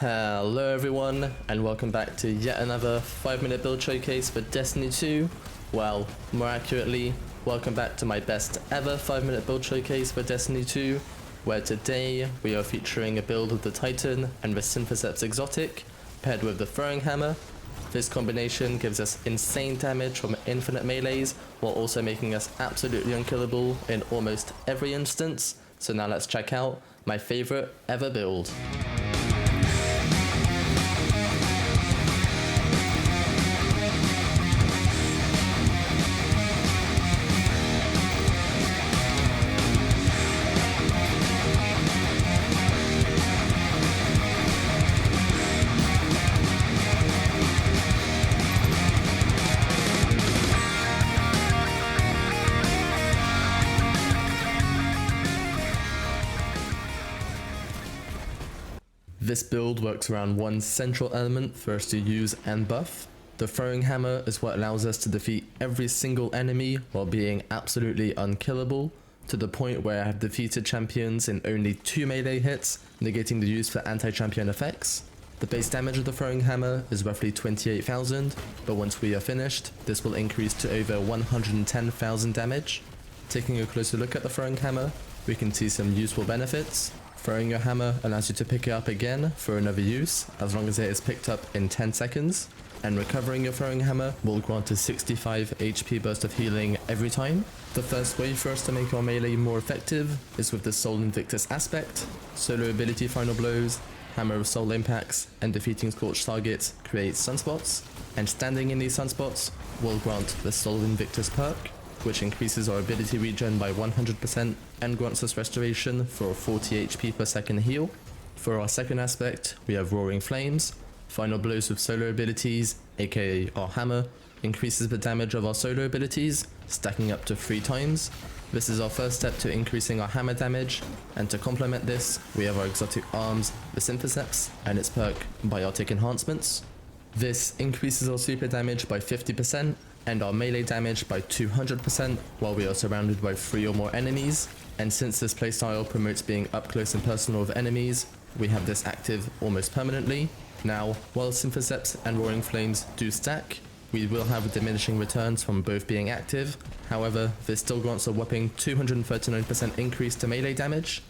Hello everyone, and welcome back to yet another 5-minute build showcase for Destiny 2. Well, more accurately, welcome back to my best ever 5-minute build showcase for Destiny 2, where today we are featuring a build of the Titan and the Synthoceps exotic, paired with the throwing hammer. This combination gives us insane damage from infinite melees, while also making us absolutely unkillable in almost every instance. So now let's check out my favorite ever build. This build works around one central element for us to use and buff. The throwing hammer is what allows us to defeat every single enemy while being absolutely unkillable, to the point where I have defeated champions in only 2 melee hits, negating the use for anti-champion effects. The base damage of the throwing hammer is roughly 28,000, but once we are finished, this will increase to over 110,000 damage. Taking a closer look at the throwing hammer, we can see some useful benefits. Throwing your hammer allows you to pick it up again for another use, as long as it is picked up in 10 seconds. And recovering your throwing hammer will grant a 65 HP burst of healing every time. The first way for us to make our melee more effective is with the Soul Invictus aspect. Solo ability final blows, Hammer of Soul impacts, and defeating scorched targets create sunspots. And standing in these sunspots will grant the Soul Invictus perk, which increases our ability regen by 100% and grants us restoration for a 40 HP per second heal. For our second aspect, we have Roaring Flames. Final blows with solo abilities, aka our hammer, increases the damage of our solo abilities, stacking up to 3 times. This is our first step to increasing our hammer damage, and to complement this, we have our exotic arms, the Synthoceps, and its perk, Biotic Enhancements. This increases our super damage by 50%, and our melee damage by 200% while we are surrounded by 3 or more enemies. And since this playstyle promotes being up close and personal with enemies, we have this active almost permanently. Now, while Synthoceps and Roaring Flames do stack, we will have diminishing returns from both being active. However, this still grants a whopping 239% increase to melee damage.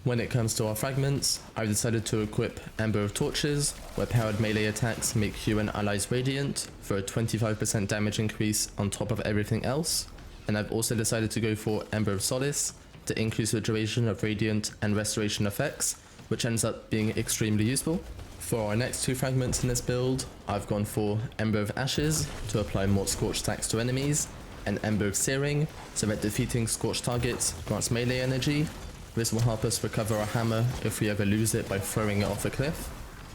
When it comes to our fragments, I've decided to equip Ember of Torches, where powered melee attacks make you and allies radiant for a 25% damage increase on top of everything else. And I've also decided to go for Ember of Solace to increase the duration of radiant and restoration effects, which ends up being extremely useful. For our next 2 fragments in this build, I've gone for Ember of Ashes to apply more scorched stacks to enemies, and Ember of Searing so that defeating scorched targets grants melee energy. This will help us recover our hammer if we ever lose it by throwing it off a cliff.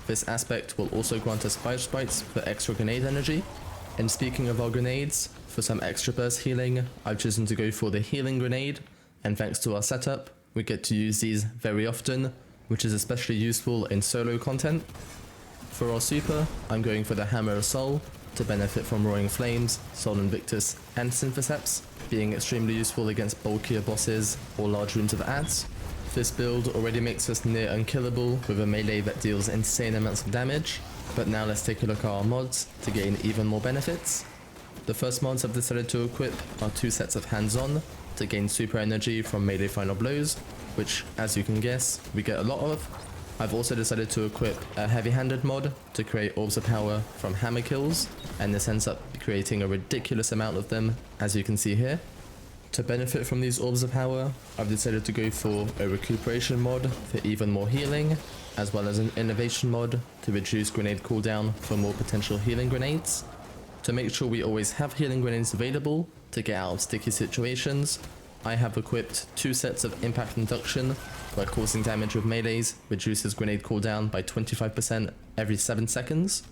This aspect will also grant us Fire Sprites for extra grenade energy. And speaking of our grenades, for some extra burst healing, I've chosen to go for the Healing Grenade, and thanks to our setup, we get to use these very often, which is especially useful in solo content. For our super, I'm going for the Hammer of Soul to benefit from Roaring Flames, Soul Invictus, and Synthoceps, being extremely useful against bulkier bosses or large rooms of ads. This build already makes us near unkillable with a melee that deals insane amounts of damage, but now let's take a look at our mods to gain even more benefits. The first mods I've decided to equip are 2 sets of hands-on to gain super energy from melee final blows, which, as you can guess, we get a lot of. I've also decided to equip a heavy-handed mod to create orbs of power from hammer kills, and this ends up creating a ridiculous amount of them, as you can see here. To benefit from these orbs of power, I've decided to go for a recuperation mod for even more healing, as well as an innovation mod to reduce grenade cooldown for more potential healing grenades. To make sure we always have healing grenades available to get out of sticky situations, I have equipped 2 sets of impact induction, where causing damage with melees reduces grenade cooldown by 25% every 7 seconds.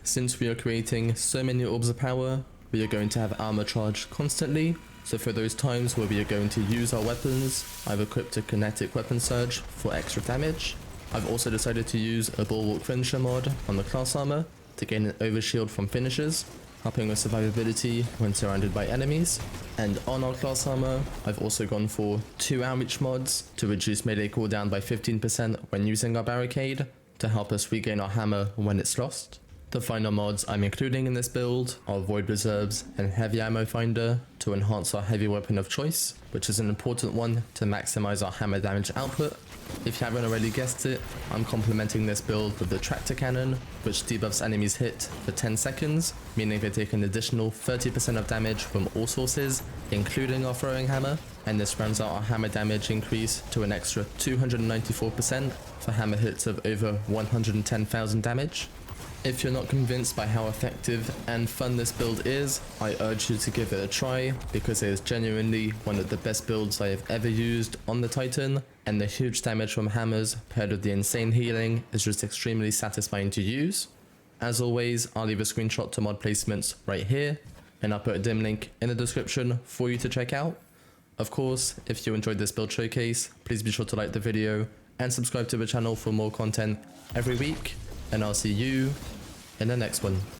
Since we are creating so many orbs of power, we are going to have armor charge constantly, so for those times where we are going to use our weapons, I've equipped a kinetic weapon surge for extra damage. I've also decided to use a bulwark finisher mod on the class armor to gain an overshield from finishers, helping with survivability when surrounded by enemies. And on our class armor, I've also gone for 2 outreach mods to reduce melee cooldown by 15% when using our barricade, to help us regain our hammer when it's lost. The final mods I'm including in this build are Void Reserves and Heavy Ammo Finder to enhance our heavy weapon of choice, which is an important one to maximize our hammer damage output. If you haven't already guessed it, I'm complementing this build with the Tractor Cannon, which debuffs enemies hit for 10 seconds, meaning they take an additional 30% of damage from all sources, including our throwing hammer, and this rounds out our hammer damage increase to an extra 294% for hammer hits of over 110,000 damage. If you're not convinced by how effective and fun this build is, I urge you to give it a try, because it is genuinely one of the best builds I have ever used on the Titan, and the huge damage from hammers paired with the insane healing is just extremely satisfying to use. As always, I'll leave a screenshot to mod placements right here, and I'll put a dim link in the description for you to check out. Of course, if you enjoyed this build showcase, please be sure to like the video and subscribe to the channel for more content every week, and I'll see you in the next one.